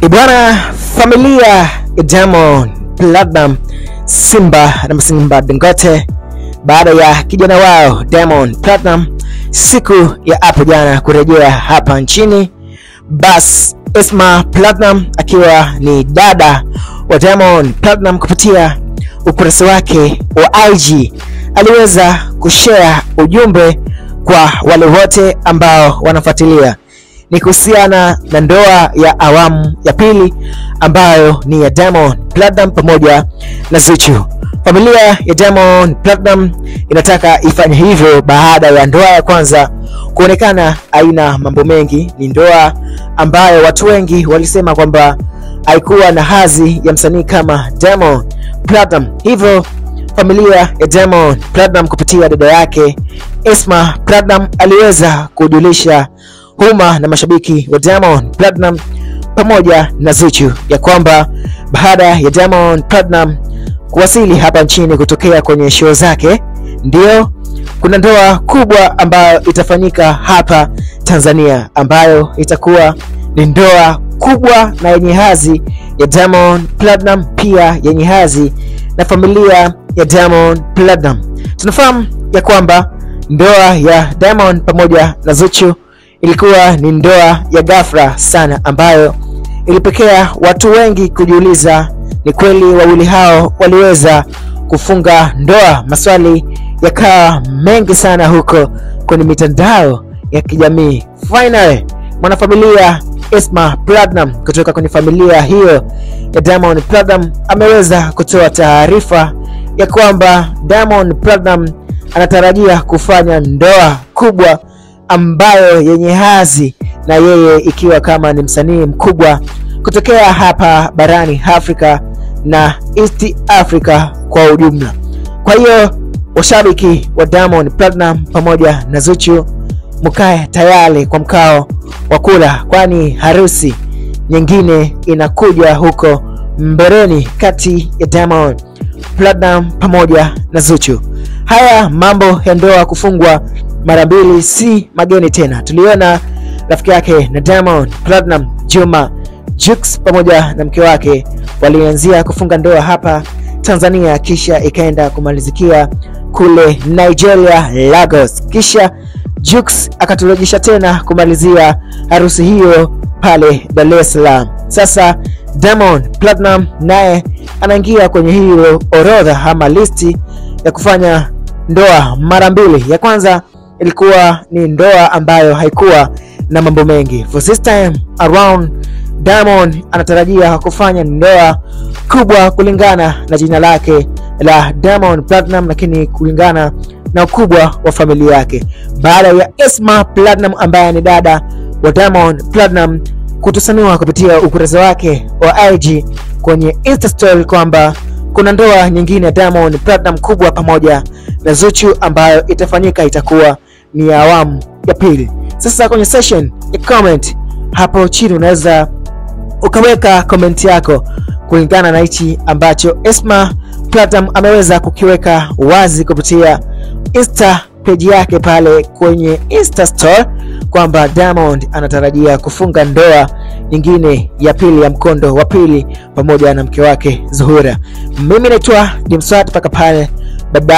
Ibwana, familia ya Diamond Platnumz, Simba na Masimba Dangote baada ya kijana wao Diamond Platnumz siku ya hapo jana kurejea hapa nchini. Bas Esma Platnumz akiwa ni dada wa Diamond Platnumz kupitia ukurasa wake wa IG aliweza kushare ujumbe kwa wale wote ambao wanafuatilia. Ni kuhusiana na ndoa ya awamu ya pili ambayo ni ya Diamond Platnumz pamoja na Zuchu. Familia ya Diamond Platnumz inataka ifanye hivyo baada ya ndoa ya kwanza kuonekana haina mambo mengi. Ni ndoa ambayo watu wengi walisema kwamba haikuwa na hadhi ya msanii kama Diamond Platnumz. Hivyo familia ya Diamond Platnumz kupitia dada yake Esma Platnumz aliweza kujulisha umma na mashabiki wa Diamond Platnumz pamoja na Zuchu ya kwamba baada ya Diamond Platnumz kuwasili hapa nchini kutokea kwenye show zake, ndio kuna ndoa kubwa ambayo itafanyika hapa Tanzania, ambayo itakuwa ni ndoa kubwa na yenye hadhi ya Diamond Platnumz, pia yenye hadhi na familia ya Diamond Platnumz. Tunafahamu ya kwamba ndoa ya Diamond pamoja na Zuchu ilikuwa ni ndoa ya ghafla sana, ambayo ilipekea watu wengi kujiuliza ni kweli wawili hao waliweza kufunga ndoa. Maswali yakawa mengi sana huko kwenye mitandao ya kijamii. Finally, mwanafamilia Esma Platnumz kutoka kwenye familia hiyo ya Diamond Platnumz ameweza kutoa taarifa ya kwamba Diamond Platnumz anatarajia kufanya ndoa kubwa ambayo yenye hadhi, na yeye ikiwa kama ni msanii mkubwa kutokea hapa barani Afrika na East Africa kwa ujumla. Kwa hiyo washabiki wa Diamond Platnumz pamoja na Zuchu mkae tayari kwa mkao wa kula, kwani harusi nyingine inakuja huko mbeleni kati ya Diamond Platnumz pamoja na Zuchu. Haya mambo ya ndoa kufungwa mara mbili si mageni tena. Tuliona rafiki yake na Diamond Platnumz, Juma Jux pamoja na mke wake walianzia kufunga ndoa hapa Tanzania, kisha ikaenda kumalizikia kule Nigeria, Lagos, kisha Jux akaturejesha tena kumalizia harusi hiyo pale Dar es Salaam. Sasa Diamond Platnumz naye anaingia kwenye hiyo orodha ama listi ya kufanya ndoa mara mbili. Ya kwanza ilikuwa ni ndoa ambayo haikuwa na mambo mengi. For this time around, Diamond anatarajia kufanya ndoa kubwa kulingana na jina lake la Diamond Platnumz, lakini kulingana na ukubwa wa familia yake, baada ya Esma Platnumz ambaye ni dada wa Diamond Platnumz kutusaniwa kupitia ukurasa wake wa IG kwenye Insta story kwamba kuna ndoa nyingine ya Diamond Platnumz kubwa pamoja na Zuchu ambayo itafanyika, itakuwa ni awamu ya pili. Sasa kwenye section ya comment hapo chini unaweza ukaweka comment yako kulingana na hichi ambacho Esma Platnumz ameweza kukiweka wazi kupitia Insta page yake pale kwenye Insta store kwamba Diamond anatarajia kufunga ndoa nyingine ya pili ya mkondo wa pili pamoja na mke wake Zuhura. Mimi naitwa Dimswat, paka pale baba.